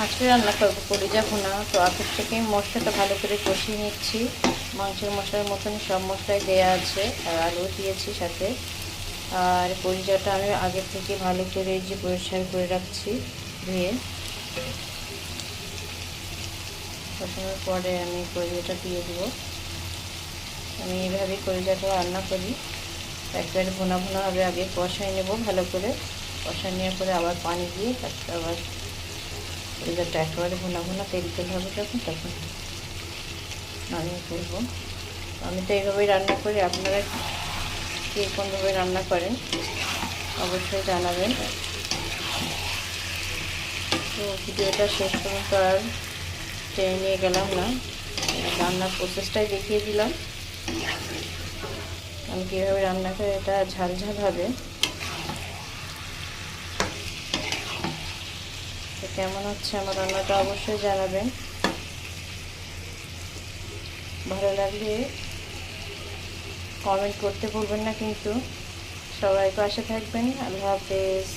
আজকে রান্না করবো কলিজা ভুনা। তো আগের থেকে মশলাটা ভালো করে কষিয়ে নিচ্ছি। মাংসের মশলার মতনই সব মশলাই দেওয়া আছে, আর আলু দিয়েছি সাথে। আর কলিজাটা আমি আগে থেকে ভালো করে যে পরিষ্কার করে রাখছি ধুয়ে। কষানোর পরে আমি কলিজাটা দিয়ে দেবো। আমি এইভাবেই কলিজাটা রান্না করি, একবারে ভুনা ভুনা হবে। আগে কষাই নেব ভালো করে, কষাই নেওয়ার পরে আবার পানি দিয়ে তারপরে আবার কলিজাটা একেবারে ভুনা ভুনা তেল তেল হবে তখন নামিয়ে ফেলবো। আমি তো এইভাবেই রান্না করি, আপনারা কে কোনভাবে রান্না করেন অবশ্যই জানাবেন। তো ভিডিওটা শেষ পর্যন্ত আর টেনে নিয়ে গেলাম না, রান্নার প্রসেসটাই দেখিয়ে দিলাম আমি কীভাবে রান্না করি। এটা ঝাল ঝাল হবে। তো কেমন হচ্ছে আমার রান্নাটা অবশ্যই জানাবেন। ভালো লাগলে কমেন্ট করতে ভুলবেন না কিন্তু। সবাই পাশে থাকবেন। আল্লাহ হাফেজ।